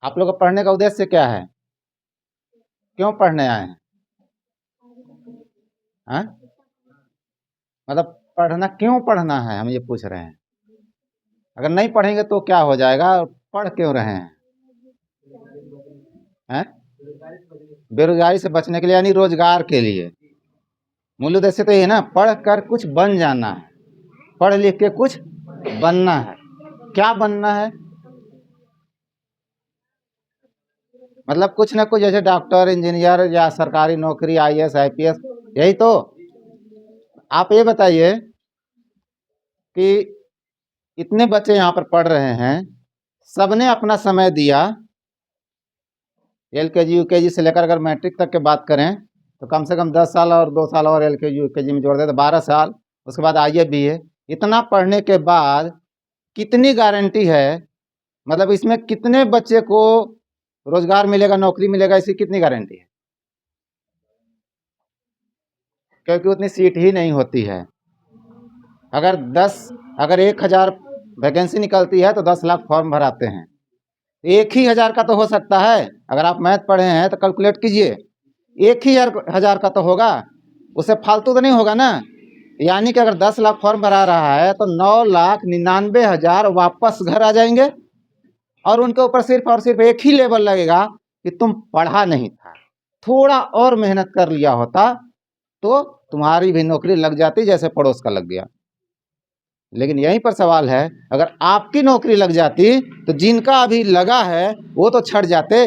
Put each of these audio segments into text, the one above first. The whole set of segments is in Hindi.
आप लोग का पढ़ने का उद्देश्य क्या है? क्यों पढ़ने आए हैं? हाँ? मतलब पढ़ना क्यों पढ़ना है, हम ये पूछ रहे हैं। अगर नहीं पढ़ेंगे तो क्या हो जाएगा? पढ़ क्यों रहे हैं? हैं? बेरोजगारी से बचने के लिए, यानी रोजगार के लिए। मूल उद्देश्य तो ये है ना, पढ़ कर कुछ बन जाना है, पढ़ लिख के कुछ बनना है। क्या बनना है? मतलब कुछ ना कुछ, जैसे डॉक्टर, इंजीनियर या सरकारी नौकरी, आईएएस, आईपीएस, यही तो। आप ये बताइए कि इतने बच्चे यहाँ पर पढ़ रहे हैं, सबने अपना समय दिया। एलकेजी यूकेजी से लेकर अगर मैट्रिक तक की बात करें तो कम से कम 10 साल, और 2 साल और एलकेजी यूकेजी में जोड़ दे तो 12 साल। उसके बाद आईए बीए, इतना पढ़ने के बाद कितनी गारंटी है, मतलब इसमें कितने बच्चे को रोजगार मिलेगा, नौकरी मिलेगा, इसकी कितनी गारंटी है? क्योंकि उतनी सीट ही नहीं होती है। अगर 1000 वैकेंसी निकलती है तो 10 लाख फॉर्म भराते हैं। एक ही 1000 का तो हो सकता है। अगर आप मैथ पढ़े हैं तो कैलकुलेट कीजिए, एक ही 1000 का तो होगा, उससे फालतू तो नहीं होगा ना। यानी कि अगर 10 लाख फॉर्म भरा रहा है तो 9,99,000 वापस घर आ जाएंगे, और उनके ऊपर सिर्फ और सिर्फ एक ही लेबल लगेगा कि तुम पढ़ा नहीं था, थोड़ा और मेहनत कर लिया होता तो तुम्हारी भी नौकरी लग जाती जैसे पड़ोस का लग गया। लेकिन यहीं पर सवाल है, अगर आपकी नौकरी लग जाती तो जिनका अभी लगा है वो तो छट जाते।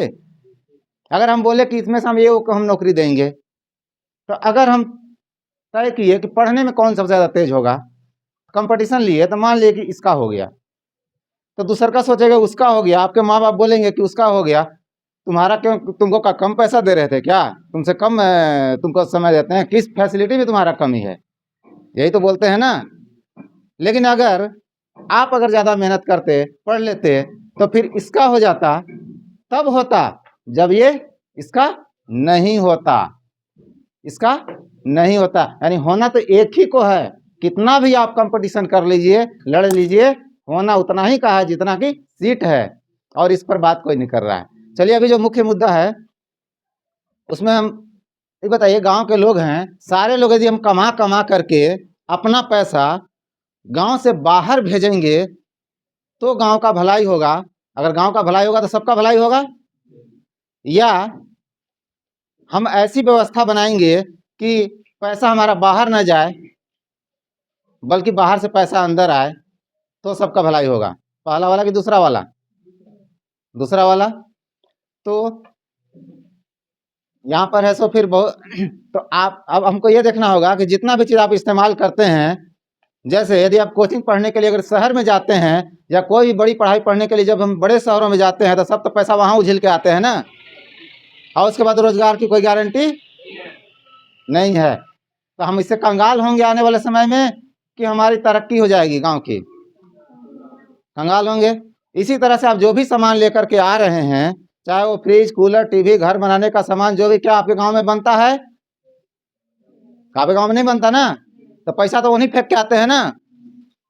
अगर हम बोले कि इसमें से हम ये हम नौकरी देंगे, तो अगर हम तय किए कि पढ़ने में कौन सबसे ज़्यादा तेज होगा, कंपटीशन लिए, तो मान लिए कि इसका हो गया, तो दूसर का सोचेगा उसका हो गया, आपके माँ बाप बोलेंगे कि उसका हो गया, तुम्हारा क्यों, तुमको का कम पैसा दे रहे थे क्या, तुमसे कम तुमको समय देते हैं, किस फैसिलिटी में तुम्हारा कमी है, यही तो बोलते हैं ना। लेकिन अगर आप ज़्यादा मेहनत करते, पढ़ लेते, तो फिर इसका हो जाता, तब होता जब ये इसका नहीं होता, इसका नहीं होता। यानी होना तो एक ही को है, कितना भी आप कंपटीशन कर लीजिए, लड़ लीजिए, होना उतना ही का है जितना कि सीट है, और इस पर बात कोई नहीं कर रहा है। चलिए, अभी जो मुख्य मुद्दा है उसमें हम ये बताइए, गांव के लोग हैं, सारे लोग यदि हम कमा कमा करके अपना पैसा गांव से बाहर भेजेंगे तो गांव का भलाई होगा। अगर गांव का भलाई होगा तो सबका भलाई होगा। या हम ऐसी व्यवस्था बनाएंगे कि पैसा हमारा बाहर ना जाए, बल्कि बाहर से पैसा अंदर आए, तो सबका भलाई होगा। पहला वाला कि दूसरा वाला? दूसरा वाला। तो यहाँ पर है, सो फिर बहुत तो आप अब हमको ये देखना होगा कि जितना भी चीज़ आप इस्तेमाल करते हैं, जैसे यदि आप कोचिंग पढ़ने के लिए अगर शहर में जाते हैं, या कोई भी बड़ी पढ़ाई पढ़ने के लिए जब हम बड़े शहरों में जाते हैं, तो सब तो पैसा वहाँ उझिल के आते हैं ना, और उसके बाद रोजगार की कोई गारंटी नहीं है। तो हम इससे कंगाल होंगे आने वाले समय में, कि हमारी तरक्की हो जाएगी गांव की? कंगाल होंगे। इसी तरह से आप जो भी सामान लेकर के आ रहे हैं, चाहे वो फ्रिज, कूलर, टीवी, घर बनाने का सामान, जो भी, क्या आपके गांव में बनता है? आपके गांव में नहीं बनता ना, तो पैसा तो वहीं फेंक के आते हैं ना।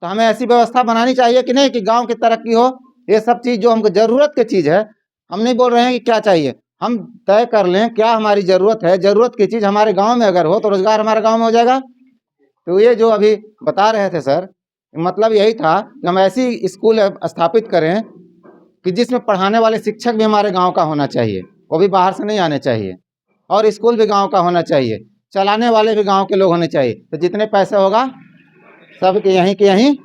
तो हमें ऐसी व्यवस्था बनानी चाहिए कि नहीं, कि गांव की तरक्की हो। ये सब चीज़ जो हमको ज़रूरत की चीज़ है, हम नहीं बोल रहे हैं कि क्या चाहिए, हम तय कर लें क्या हमारी ज़रूरत है। ज़रूरत की चीज़ हमारे गांव में अगर हो तो रोज़गार हमारे गांव में हो जाएगा। तो ये जो अभी बता रहे थे सर, मतलब यही था कि हम ऐसी स्कूल स्थापित करें कि जिसमें पढ़ाने वाले शिक्षक भी हमारे गांव का होना चाहिए, वो भी बाहर से नहीं आने चाहिए, और स्कूल भी गांव का होना चाहिए, चलाने वाले भी गांव के लोग होने चाहिए। तो जितने पैसे होगा सब के यहीं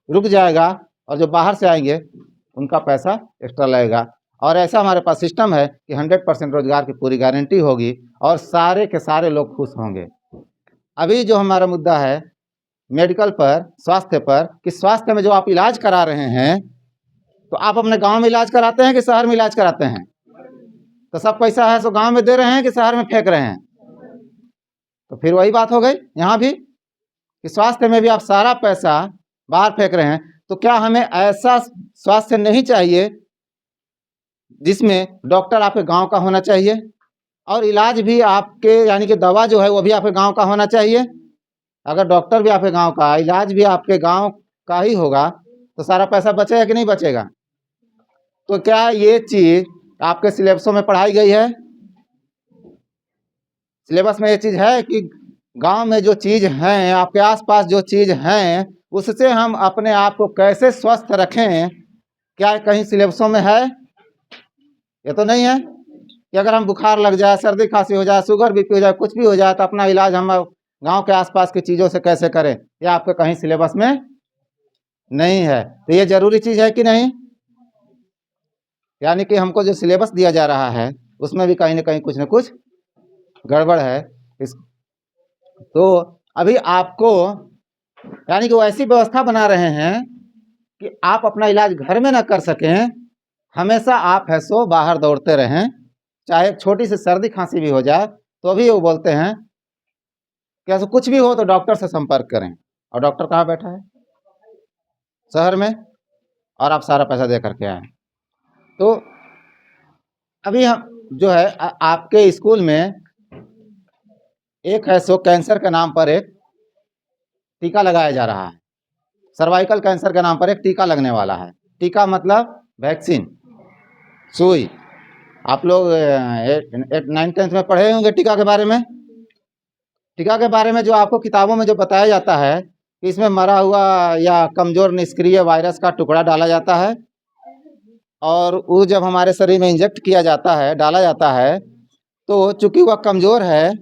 रुक जाएगा, और जो बाहर से आएंगे उनका पैसा एक्स्ट्रा लगेगा। और ऐसा हमारे पास सिस्टम है कि 100% रोजगार की पूरी गारंटी होगी, और सारे के सारे लोग खुश होंगे। अभी जो हमारा मुद्दा है मेडिकल पर, स्वास्थ्य पर, कि स्वास्थ्य में जो आप इलाज करा रहे हैं, तो आप अपने गांव में इलाज कराते हैं कि शहर में इलाज कराते हैं? तो सब पैसा है सो गांव में दे रहे हैं कि शहर में फेंक रहे हैं? तो फिर वही बात हो गई यहाँ भी, कि स्वास्थ्य में भी आप सारा पैसा बाहर फेंक रहे हैं। तो क्या हमें ऐसा स्वास्थ्य नहीं चाहिए जिसमें डॉक्टर आपके गांव का होना चाहिए, और इलाज भी आपके, यानी कि दवा जो है वो भी आपके गांव का होना चाहिए? अगर डॉक्टर भी आपके गांव का, इलाज भी आपके गांव का ही होगा, तो सारा पैसा बचेगा कि नहीं बचेगा? तो क्या ये चीज आपके सिलेबसों में पढ़ाई गई है? सिलेबस में ये चीज है कि गांव में जो चीज हैं, आपके आसपास जो चीज हैं, उससे हम अपने आप को कैसे स्वस्थ रखें, क्या कहीं सिलेबसों में है? ये तो नहीं है कि अगर हम बुखार लग जाए, सर्दी खांसी हो जाए, शुगर बीपी हो जाए, कुछ भी हो जाए तो अपना इलाज हम गांव के आसपास की चीज़ों से कैसे करें, ये आपके कहीं सिलेबस में नहीं है। तो ये जरूरी चीज़ है कि नहीं? यानी कि हमको जो सिलेबस दिया जा रहा है उसमें भी कहीं ना कुछ गड़बड़ है। इस तो अभी आपको यानी कि वो ऐसी व्यवस्था बना रहे हैं कि आप अपना इलाज घर में ना कर सकें, हमेशा आप है सो बाहर दौड़ते रहें, चाहे एक छोटी सी सर्दी खांसी भी हो जाए तो भी वो बोलते हैं कि ऐसा कुछ भी हो तो डॉक्टर से संपर्क करें। और डॉक्टर कहाँ बैठा है? शहर में, और आप सारा पैसा दे करके आए। तो अभी हम जो है आपके स्कूल में एक है सो कैंसर के नाम पर एक टीका लगाया जा रहा है। सर्वाइकल कैंसर के नाम पर एक टीका लगने वाला है। टीका मतलब वैक्सीन, सुई। आप लोग 9th-10th में पढ़े होंगे टीका के बारे में। टीका के बारे में जो आपको किताबों में जो बताया जाता है कि इसमें मरा हुआ या कमज़ोर निष्क्रिय वायरस का टुकड़ा डाला जाता है, और वो जब हमारे शरीर में इंजेक्ट किया जाता है, डाला जाता है, तो चूंकि वह कमज़ोर है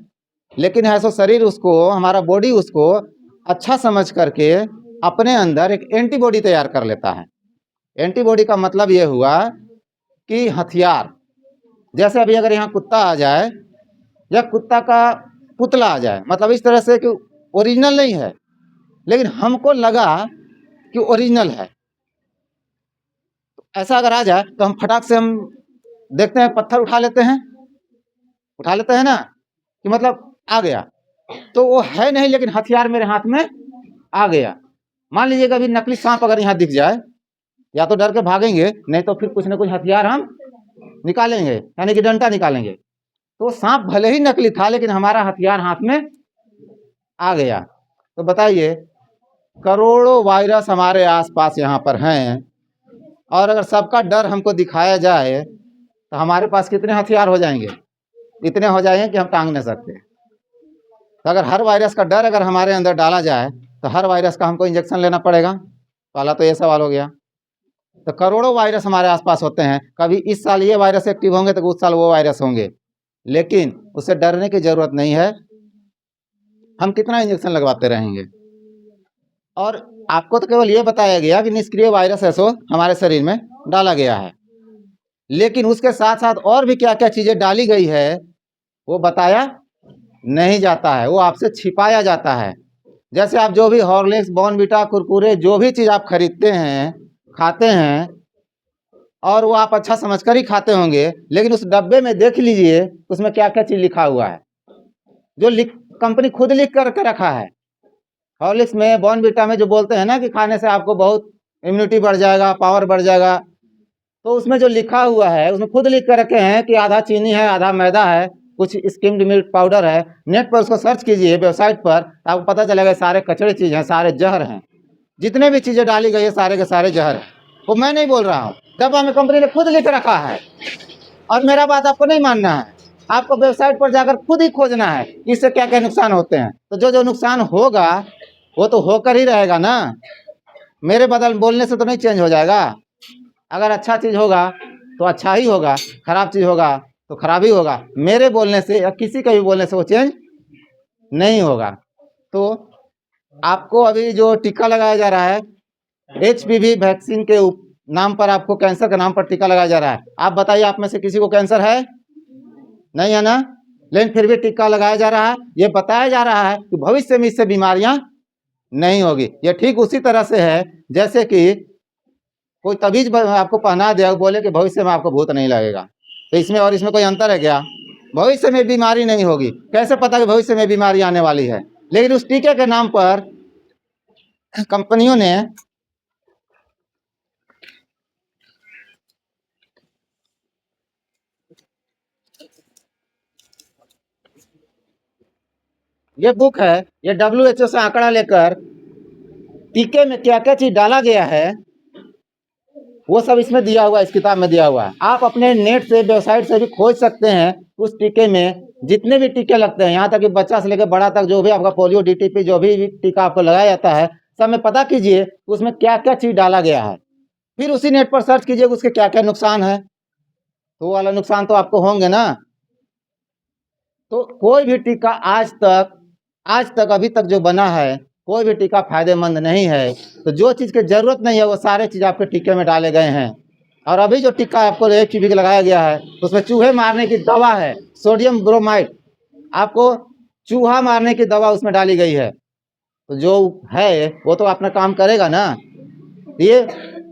लेकिन है सो शरीर उसको, हमारा बॉडी उसको अच्छा समझ करके अपने अंदर एक एंटीबॉडी तैयार कर लेता है। एंटीबॉडी का मतलब ये हुआ कि हथियार। जैसे अभी अगर यहाँ कुत्ता आ जाए या कुत्ता का पुतला आ जाए, मतलब इस तरह से कि ओरिजिनल नहीं है लेकिन हमको लगा कि ओरिजिनल है, ऐसा अगर आ जाए तो हम फटाक से हम देखते हैं, पत्थर उठा लेते हैं ना, कि मतलब आ गया। तो वो है नहीं लेकिन हथियार मेरे हाथ में आ गया। मान लीजिए कभी नकली सांप अगर यहाँ दिख जाए, या तो डर के भागेंगे, नहीं तो फिर कुछ ना कुछ हथियार हम निकालेंगे, यानी कि डंडा निकालेंगे। तो सांप भले ही नकली था लेकिन हमारा हथियार हाथ में आ गया। तो बताइए, करोड़ों वायरस हमारे आसपास यहाँ पर हैं, और अगर सबका डर हमको दिखाया जाए तो हमारे पास कितने हथियार हो जाएंगे? इतने हो जाएंगे कि हम टांग नहीं सकते। तो अगर हर वायरस का डर अगर हमारे अंदर डाला जाए तो हर वायरस का हमको इंजेक्शन लेना पड़ेगा। पहला तो ये सवाल हो गया। तो करोड़ों वायरस हमारे आसपास होते हैं, कभी इस साल ये वायरस एक्टिव होंगे तो उस साल वो वायरस होंगे, लेकिन उससे डरने की जरूरत नहीं है। हम कितना इंजेक्शन लगवाते रहेंगे? और आपको तो केवल ये बताया गया कि निष्क्रिय वायरस है सो हमारे शरीर में डाला गया है, लेकिन उसके साथ साथ और भी क्या क्या चीजें डाली गई है वो बताया नहीं जाता है, वो आपसे छिपाया जाता है। जैसे आप जो भी हॉर्लिक्स, बॉर्नविटा, कुरकुरे, जो भी चीज़ आप खरीदते हैं, खाते हैं, और वो आप अच्छा समझकर ही खाते होंगे, लेकिन उस डब्बे में देख लीजिए उसमें क्या क्या चीज़ लिखा हुआ है, जो कंपनी खुद लिख करके रखा है। हॉर्लिक्स में, बॉर्नविटा में जो बोलते हैं ना कि खाने से आपको बहुत इम्यूनिटी बढ़ जाएगा, पावर बढ़ जाएगा, तो उसमें जो लिखा हुआ है उसमें खुद लिख कर रखे हैं कि आधा चीनी है, आधा मैदा है, कुछ स्किम्ड मिल्क पाउडर है। नेट पर उसको सर्च कीजिए, वेबसाइट पर, तो आपको पता चलेगा सारे कचड़े चीज़ हैं, सारे जहर हैं। जितने भी चीज़ें डाली गई है सारे के सारे जहर हैं। वो मैं नहीं बोल रहा हूँ, डब्बा में कंपनी ने खुद लिख रखा है। और मेरा बात आपको नहीं मानना है, आपको वेबसाइट पर जाकर खुद ही खोजना है इससे क्या क्या नुकसान होते हैं। तो जो जो नुकसान होगा वो तो होकर ही रहेगा ना, मेरे बदल बोलने से तो नहीं चेंज हो जाएगा। अगर अच्छा चीज़ होगा तो अच्छा ही होगा, खराब चीज़ होगा तो खराब ही होगा। मेरे बोलने से या किसी के भी बोलने से वो चेंज नहीं होगा। तो आपको अभी जो टीका लगाया जा रहा है, HPV वैक्सीन के नाम पर, आपको कैंसर के नाम पर टीका लगाया जा रहा है। आप बताइए, आप में से किसी को कैंसर है? नहीं है ना, लेकिन फिर भी टीका लगाया जा रहा है। ये बताया जा रहा है कि भविष्य में इससे बीमारियां नहीं होगी। ये ठीक उसी तरह से है जैसे कि कोई तबीज आपको पहना दे, बोले कि भविष्य में आपको भूत नहीं लगेगा, तो इसमें और इसमें कोई अंतर है क्या? भविष्य में बीमारी नहीं होगी, कैसे पता कि भविष्य में बीमारी आने वाली है? लेकिन उस टीके के नाम पर कंपनियों ने ये बुक है, ये WHO से आंकड़ा लेकर टीके में क्या क्या चीज डाला गया है वो सब इसमें दिया हुआ है, इस किताब में दिया हुआ है। आप अपने नेट से, वेबसाइट से भी खोज सकते हैं उस टीके में जितने भी टीके लगते हैं, यहाँ तक कि बच्चा से लेकर बड़ा तक जो भी आपका पोलियो, DTP जो भी टीका आपको लगाया जाता है, सब में पता कीजिए उसमें क्या क्या चीज़ डाला गया है। फिर उसी नेट पर सर्च कीजिए उसके क्या क्या नुकसान है, तो वो वाला नुकसान तो आपको होंगे ना। तो कोई भी टीका आज तक अभी तक जो बना है, कोई भी टीका फायदेमंद नहीं है। तो जो चीज़ की ज़रूरत नहीं है वो सारे चीज़ आपके टीके में डाले गए हैं। और अभी जो टीका आपको HPV का लगाया गया है उसमें चूहे मारने की दवा है, सोडियम ब्रोमाइड, आपको चूहा मारने की दवा उसमें डाली गई है। तो जो है वो तो अपना काम करेगा ना। ये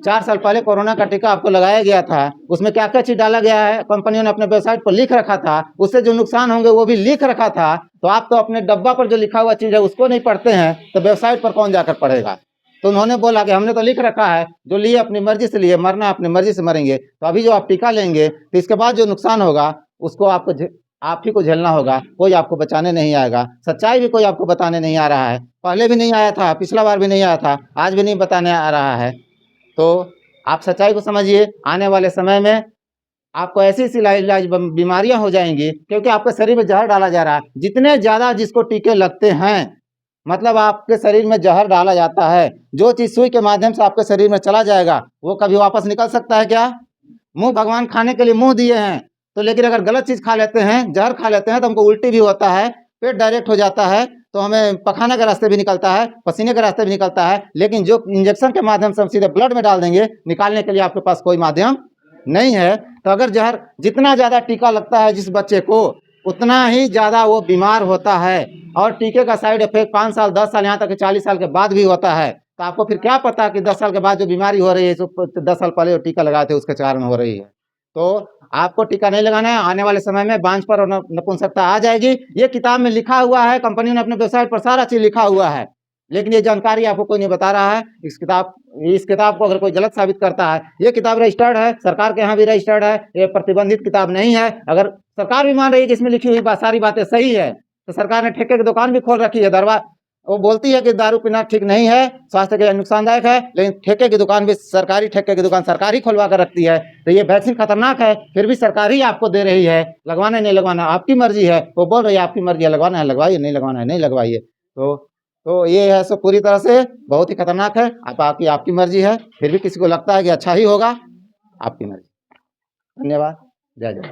4 साल पहले कोरोना का टीका आपको लगाया गया था, उसमें क्या क्या चीज़ डाला गया है कंपनियों ने अपने वेबसाइट पर लिख रखा था, उससे जो नुकसान होंगे वो भी लिख रखा था। तो आप तो अपने डब्बा पर जो लिखा हुआ चीज़ है उसको नहीं पढ़ते हैं, तो वेबसाइट पर कौन जाकर पढ़ेगा। तो उन्होंने बोला कि हमने तो लिख रखा है, जो लिए अपनी मर्जी से लिए, मरना अपनी मर्जी से मरेंगे। तो अभी जो आप टीका लेंगे तो इसके बाद जो नुकसान होगा उसको आप ही को झेलना होगा, कोई आपको बचाने नहीं आएगा। सच्चाई भी कोई आपको बताने नहीं आ रहा है, पहले भी नहीं आया था, पिछला बार भी नहीं आया था, आज भी नहीं बताने आ रहा है। तो आप सच्चाई को समझिए। आने वाले समय में आपको ऐसी इलाज बीमारियां हो जाएंगी, क्योंकि आपके शरीर में जहर डाला जा रहा है। जितने ज़्यादा जिसको टीके लगते हैं, मतलब आपके शरीर में जहर डाला जाता है। जो चीज़ सुई के माध्यम से आपके शरीर में चला जाएगा वो कभी वापस निकल सकता है क्या? मुंह भगवान खाने के लिए मुंह दिए हैं, तो लेकिन अगर गलत चीज़ खा लेते हैं, जहर खा लेते हैं, तो हमको उल्टी भी होता है, पेट डायरेक्ट हो जाता है, तो हमें पखाना के रास्ते भी निकलता है, पसीने के रास्ते भी निकलता है। लेकिन जो इंजेक्शन के माध्यम से हम सीधे ब्लड में डाल देंगे, निकालने के लिए आपके पास कोई माध्यम नहीं है। तो अगर जहर जितना ज़्यादा टीका लगता है जिस बच्चे को, उतना ही ज़्यादा वो बीमार होता है। और टीके का साइड इफेक्ट 5 साल, 10 साल, यहाँ तक कि 40 साल के बाद भी होता है। तो आपको फिर क्या पता कि 10 साल के बाद जो बीमारी हो रही है, 10 साल पहले जो टीका लगाए थे उसके कारण हो रही है। तो आपको टीका नहीं लगाना है। आने वाले समय में बांझपन और नपुंसकता आ जाएगी। ये किताब में लिखा हुआ है, कंपनी ने अपने वेबसाइट पर सारा चीज़ लिखा हुआ है, लेकिन ये जानकारी आपको कोई नहीं बता रहा है। इस किताब को अगर कोई गलत साबित करता है, ये किताब रजिस्टर्ड है, सरकार के यहाँ भी रजिस्टर्ड है, ये प्रतिबंधित किताब नहीं है। अगर सरकार भी मान रही है कि इसमें लिखी हुई सारी बातें सही है, तो सरकार ने ठेके की दुकान भी खोल रखी है। वो बोलती है कि दारू पीना ठीक नहीं है, स्वास्थ्य के लिए नुकसानदायक है, लेकिन ठेके की दुकान भी सरकारी, ठेके की दुकान सरकार ही खुलवा कर रखती है। तो ये वैक्सीन खतरनाक है, फिर भी सरकार ही आपको दे रही है। लगवाना नहीं लगवाना आपकी मर्जी है, वो बोल रही है आपकी मर्जी है, लगवाना है लगवाइए, नहीं लगवाना है नहीं लगवाइए। तो ये है, सो पूरी तरह से बहुत ही खतरनाक है। आपकी मर्जी है, फिर भी किसी को लगता है कि अच्छा ही होगा, आपकी मर्जी। धन्यवाद। जय जय।